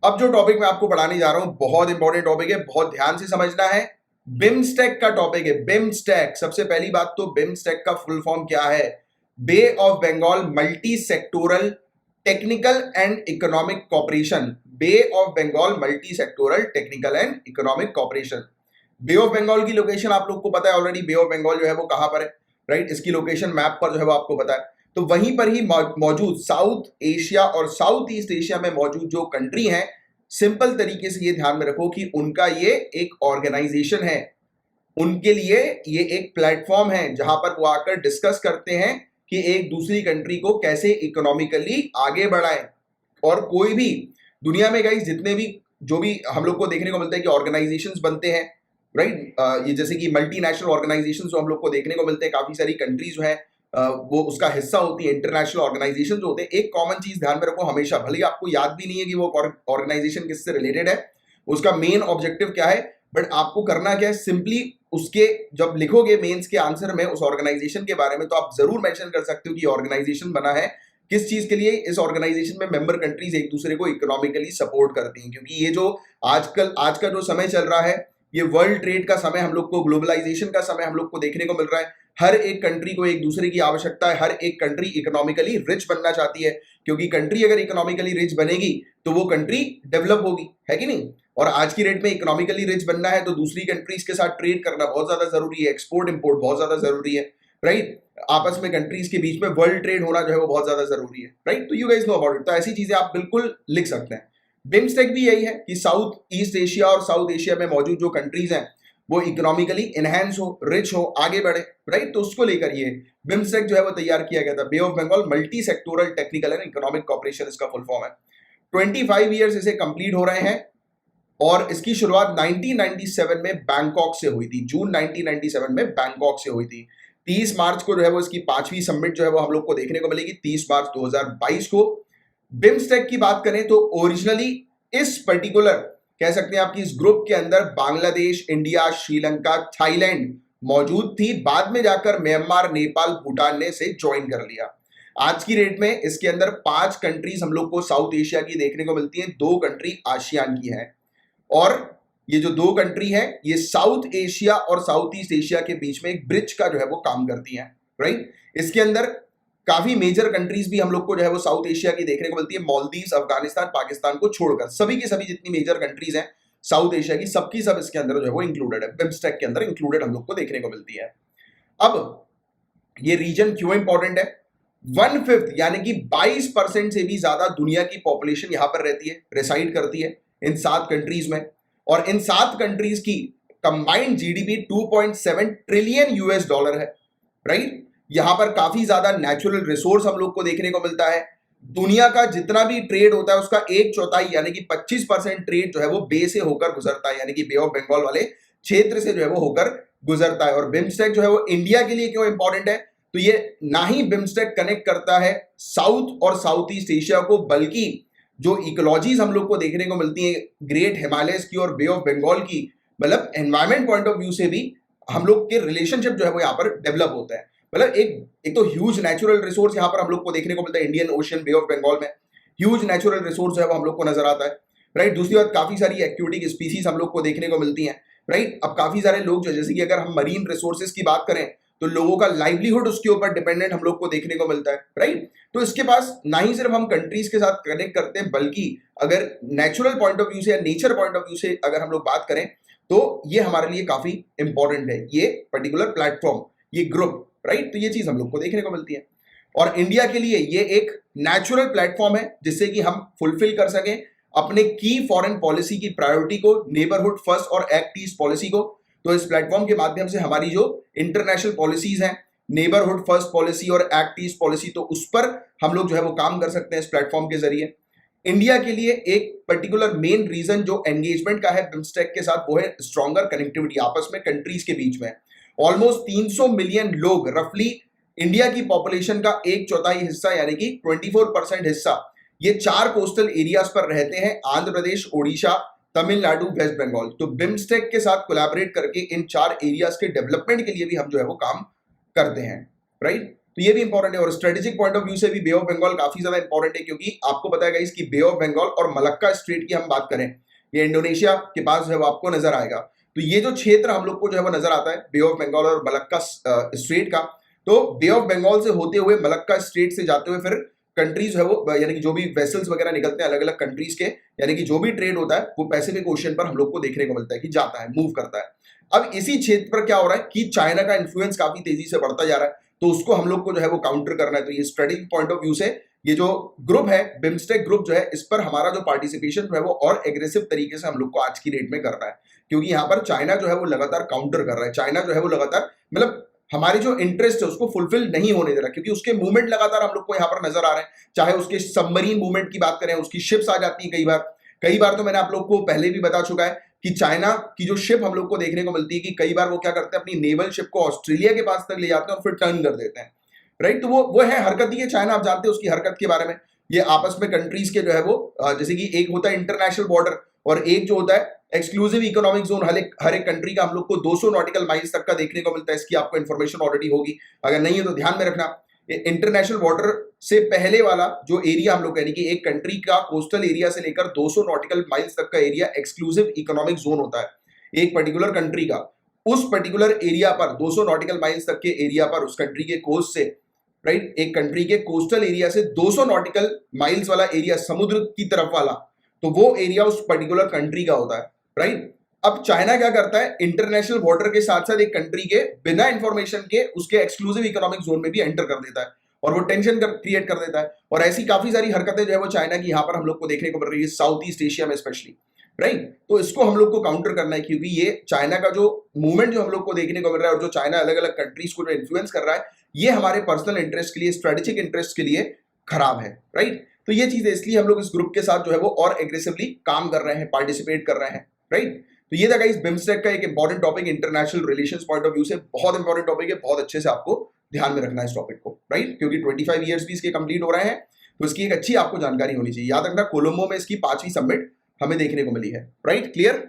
अब जो टॉपिक मैं आपको पढ़ाने जा रहा हूं बहुत इंपॉर्टेंट टॉपिक है, बहुत ध्यान से समझना है। बिम्स्टेक का टॉपिक है। बिम्स्टेक, सबसे पहली बात तो बिम्स्टेक का फुल फॉर्म क्या है? Bay of Bengal multi sectoral technical and economic cooperation. Bay of Bengal multi sectoral technical and economic cooperation. Bay of Bengal की लोकेशन आप लोग को पता है ऑलरेडी। बे ऑफ बंगाल जो है वो कहां पर है, राइट? इसकी लोकेशन मैप पर जो है वो आपको पता है। तो वहीं पर ही मौजूद साउथ एशिया और साउथ ईस्ट एशिया में मौजूद जो कंट्री हैं, सिंपल तरीके से ये ध्यान में रखो कि उनका ये एक ऑर्गेनाइजेशन है, उनके लिए ये एक प्लेटफॉर्म है जहां पर वो आकर डिस्कस करते हैं कि एक दूसरी कंट्री को कैसे इकोनॉमिकली आगे बढ़ाएं। और कोई भी दुनिया में गाइस जितने भी जो भी हम लोग को देखने को मिलता है कि ऑर्गेनाइजेशंस बनते हैं, राइट? ये जैसे कि मल्टीनेशनल ऑर्गेनाइजेशंस जो हम लोग को देखने को मिलते हैं, काफी सारी कंट्रीज जो है वो उसका हिस्सा होती है। इंटरनेशनल ऑर्गेनाइजेशन जो होते हैं, एक कॉमन चीज ध्यान में रखो हमेशा, भले ही आपको याद भी नहीं है कि वो ऑर्गेनाइजेशन किससे रिलेटेड है, उसका मेन ऑब्जेक्टिव क्या है, बट आपको करना क्या है, सिंपली उसके जब लिखोगे मेंस के आंसर में उस ऑर्गेनाइजेशन के बारे में, तो आप जरूर मेंशन कर सकते हो कि ऑर्गेनाइजेशन बना है किस चीज के लिए। इस ऑर्गेनाइजेशन में मेंबर कंट्रीज एक दूसरे को इकोनॉमिकली सपोर्ट करती हैं, क्योंकि ये जो आजकल आज का जो समय चल रहा है, ये वर्ल्ड ट्रेड का समय, हम लोग को ग्लोबलाइजेशन का समय हम लोग को देखने को मिल रहा है। हर एक कंट्री को एक दूसरे की आवश्यकता है, हर एक कंट्री इकोनॉमिकली रिच बनना चाहती है, क्योंकि कंट्री अगर इकोनॉमिकली रिच बनेगी तो वो कंट्री डेवलप होगी, है कि नहीं? और आज की डेट में इकोनॉमिकली रिच बनना है तो दूसरी कंट्रीज के साथ ट्रेड करना बहुत ज्यादा जरूरी है, एक्सपोर्ट इंपोर्ट बहुत ज्यादा जरूरी है, राइट? आपस में कंट्रीज के बीच में वर्ल्ड ट्रेड होना जो है वो बहुत ज्यादा जरूरी है, राइट? तो you guys know about it. तो ऐसी चीजें आप बिल्कुल लिख सकते हैं। बिम्स्टेक भी यही है कि साउथ ईस्ट एशिया और साउथ एशिया में मौजूद जो कंट्रीज हैं वो इकोनॉमिकली एनहेंस हो, रिच हो, आगे बढ़े, राइट? तो उसको लेकर ये बिम्स्टेक जो है वो तैयार किया गया था। Bay of Bengal multi sectoral technical and economic cooperation इसका फुल फॉर्म है। 25 ईयर्स इसे कंप्लीट हो रहे हैं और इसकी शुरुआत 1997 में बैंकॉक से हुई थी। जून 1997 में बैंकॉक से हुई थी। 30 मार्च को जो है वो इसकी 5वीं समिट जो है वो हम लोग को देखने को मिलेगी, 30 मार्च 2022 को। बिम्स्टेक की बात करें तो ओरिजिनली इस पर्टिकुलर कह सकते हैं आपकी इस ग्रुप के अंदर बांग्लादेश, इंडिया, श्रीलंका, थाईलैंड मौजूद थी। बाद में जाकर म्यांमार, नेपाल, भूटान ने इसे ज्वाइन कर लिया। आज की डेट में इसके अंदर 5 कंट्रीज हम लोग को साउथ एशिया की देखने को मिलती हैं, 2 कंट्री आसियान की हैं। और ये जो 2 कंट्री है ये साउथ एशिया और साउथ ईस्ट एशिया के बीच में एक ब्रिज का जो है वो काम करती हैं, राइट? इसके अंदर काफी मेजर कंट्रीज भी हम लोग को जो है वो साउथ एशिया की देखने को मिलती है। मालदीव्स, अफगानिस्तान, पाकिस्तान को छोड़कर सभी की सभी जितनी मेजर कंट्रीज हैं साउथ एशिया की, सबकी सब इसके अंदर जो है वो इंक्लूडेड है, बिम्स्टेक के अंदर इंक्लूडेड हम लोग को देखने को मिलती है। अब ये रीजन क्यों इंपॉर्टेंट है? 1/5 यानी कि 22% से भी ज्यादा दुनिया की पॉपुलेशन यहां पर रहती है, रिसाइड करती है इन 7 कंट्रीज में। और इन 7 कंट्रीज की combined GDP 2.7 trillion US dollar है, राइट? यहां पर काफी ज्यादा नेचुरल रिसोर्स हम लोग को देखने को मिलता है। दुनिया का जितना भी ट्रेड होता है उसका 1/4 यानी कि 25% ट्रेड जो है वो बे से होकर गुजरता है, यानी कि बे ऑफ बंगाल वाले क्षेत्र से जो है वो होकर गुजरता है। और बिम्स्टेक जो है वो इंडिया के लिए क्यों इंपॉर्टेंट है? तो ये ना ही बिम्स्टेक कनेक्ट करता है साउथ और साउथ ईस्ट एशिया को, बल्कि जो इकोलॉजीज हम लोग को देखने को मिलती है ग्रेट हिमालयस की और बे ऑफ बंगाल की, मतलब एनवायरमेंट पॉइंट ऑफ व्यू से भी हम लोग के रिलेशनशिप जो है वो यहाँ पर डेवलप होता है। मतलब एक तो ह्यूज नेचुरल रिसोर्स यहाँ पर हम लोग को देखने को मिलता है Indian Ocean, Bay of Bengal में ह्यूज नेचुरल रिसोर्स जो है वो हम लोग को नजर आता है, राइट? दूसरी बात, काफी सारी एक्टिविटी स्पीसीज हम लोग को देखने को मिलती हैं, राइट? अब काफी सारे लोग जो, जैसे कि अगर हम मरीन रिसोर्सेज की बात करें तो लोगों का लाइवलीहुड उसके ऊपर डिपेंडेंट हम लोग को देखने को मिलता है, राइट? तो इसके पास ना ही सिर्फ हम कंट्रीज के साथ कनेक्ट करते हैं, बल्कि अगर नेचुरल पॉइंट ऑफ व्यू से या नेचर पॉइंट ऑफ व्यू से अगर हम लोग बात करें तो ये हमारे लिए काफी इंपॉर्टेंट है, ये पर्टिकुलर प्लेटफॉर्म, ये ग्रुप, राइट? तो ये चीज हम लोग को देखने को मिलती है। और इंडिया के लिए ये एक नेचुरल प्लेटफॉर्म है जिससे कि हम फुलफिल कर सकें अपने की फॉरेन पॉलिसी की प्रायोरिटी को, नेबरहुड फर्स्ट और एक्ट ईस्ट पॉलिसी को। तो इस प्लेटफॉर्म के माध्यम से हमारी जो इंटरनेशनल पॉलिसीज हैं, नेबरहुड फर्स्ट पॉलिसी और एक्ट ईस्ट पॉलिसी, तो उस पर हम लोग जो है वो काम कर सकते हैं इस प्लेटफॉर्म के जरिए। इंडिया के लिए एक पर्टिकुलर मेन रीजन जो एंगेजमेंट का है बिम्स्टेक के साथ, वो है स्ट्रॉन्गर कनेक्टिविटी आपस में कंट्रीज के बीच में। ऑलमोस्ट 300 मिलियन लोग, रफली इंडिया की पॉपुलेशन का 1/4 हिस्सा यानी कि 24% हिस्सा, ये 4 कोस्टल एरियाज पर रहते हैं, आंध्र प्रदेश, ओडिशा, तमिलनाडु, वेस्ट बंगाल। तो बिम्स्टेक के साथ कोलैबोरेट करके इन 4 एरियाज के डेवलपमेंट के लिए भी हम जो है वो काम करते हैं, राइट? तो ये भी इंपॉर्टेंट है। और स्ट्रेटेजिक पॉइंट ऑफ व्यू से भी बे ऑफ बंगाल काफी ज्यादा इंपॉर्टेंट है, क्योंकि आपको पता है इसकी बे ऑफ बंगाल और मलक्का स्ट्रेट की हम बात करें, ये इंडोनेशिया के पास जो है वो आपको नजर आएगा। तो ये जो क्षेत्र हम लोग को जो है वो नजर आता है बे ऑफ बंगाल और मलक्का स्ट्रेट का, तो बे ऑफ बंगाल से होते हुए मलक्का स्ट्रेट से जाते हुए फिर कंट्रीज है वो, यानी कि जो भी वेसल्स वगैरह निकलते हैं अलग अलग कंट्रीज के, यानी कि जो भी ट्रेड होता है वो पैसिफिक ओशियन पर हम लोग को देखने को मिलता है कि जाता है, मूव करता है। अब इसी क्षेत्र पर क्या हो रहा है कि चाइना का इन्फ्लुएंस काफी तेजी से बढ़ता जा रहा है, तो उसको हम लोग को जो है वो काउंटर करना है। तो ये स्ट्रेटेजिक पॉइंट ऑफ व्यू से ये जो ग्रुप है, बिम्स्टेक ग्रुप जो है, इस पर हमारा जो पार्टिसिपेशन जो है वो और एग्रेसिव तरीके से हम लोग को आज की डेट में करना है, क्योंकि यहाँ पर चाइना जो है वो लगातार काउंटर कर रहा है। चाइना जो है वो लगातार मतलब हमारी जो इंटरेस्ट है उसको फुलफिल नहीं होने दे रहा, क्योंकि उसके मूवमेंट लगातार हम लोग को यहाँ पर नजर आ रहे हैं। चाहे उसके सबमरीन मूवमेंट की बात करें, उसकी शिप्स आ जाती है कई बार तो मैंने आप लोग को पहले भी बता चुका है कि चाइना की जो शिप हम लोग को देखने को मिलती है कि कई बार वो क्या करते हैं, अपनी नेवल शिप को ऑस्ट्रेलिया के पास तक ले जाते हैं और फिर टर्न कर देते हैं, राइट। तो वो है हरकत ही है चाइना, आप जानते हैं उसकी हरकत के बारे में। ये आपस में कंट्रीज के जो है वो जैसे कि एक होता है इंटरनेशनल बॉर्डर और एक जो होता है एक्सक्लूसिव इकोनॉमिक जोन, हर एक कंट्री का हम लोग को 200 नॉटिकल माइल्स तक का देखने को मिलता है। इसकी आपको इन्फॉर्मेशन ऑलरेडी होगी, अगर नहीं है तो ध्यान में रखना। इंटरनेशनल बॉर्डर से पहले वाला जो एरिया हम लोग, यानी कि एक कंट्री का कोस्टल एरिया से लेकर 200 नॉटिकल माइल्स तक का एरिया एक्सक्लूसिव इकोनॉमिक जोन होता है एक पर्टिकुलर कंट्री का। उस पर्टिकुलर एरिया पर 200 नॉटिकल माइल्स तक के एरिया पर उस कंट्री के कोस्ट से, राइट, एक कंट्री के कोस्टल एरिया से 200 नॉटिकल माइल्स वाला एरिया, समुद्र की तरफ वाला, तो वो एरिया उस पर्टिकुलर कंट्री का होता है, राइट। अब चाइना क्या करता है, इंटरनेशनल बॉर्डर के साथ साथ एक कंट्री के बिना इंफॉर्मेशन के उसके एक्सक्लूसिव इकोनॉमिक जोन में भी एंटर कर देता है और वो टेंशन क्रिएट कर देता है। और ऐसी काफी सारी हरकतें जो है वो चाइना की यहाँ पर हम लोग को देखने को मिल रही है, साउथ ईस्ट एशिया में स्पेशली, राइट। तो इसको हम लोग को काउंटर करना है, क्योंकि ये चाइना का जो मूवमेंट जो हम लोग को देखने को मिल रहा है और जो चाइना अलग अलग कंट्रीज को जो इन्फ्लुएंस कर रहा है, ये हमारे पर्सनल इंटरेस्ट के लिए, स्ट्रेटेजिक इंटरेस्ट के लिए खराब है, राइट। तो ये चीज है, इसलिए हम लोग इस ग्रुप के साथ जो है वो और एग्रेसिवली काम कर रहे हैं, पार्टिसिपेट कर रहे हैं, राइट। तो ये था गाइस बिम्स्टेक का एक important topic, international relations point of view से बहुत इंपॉर्टेंट टॉपिक है, बहुत अच्छे से आपको ध्यान में रखना है इस टॉपिक को, राइट, क्योंकि 25 ईयर्स भी इसके कंप्लीट हो रहे हैं, तो इसकी एक अच्छी आपको जानकारी होनी चाहिए। याद रखना कोलंबो में इसकी 5वीं समिट हमें देखने को मिली है, राइट, क्लियर।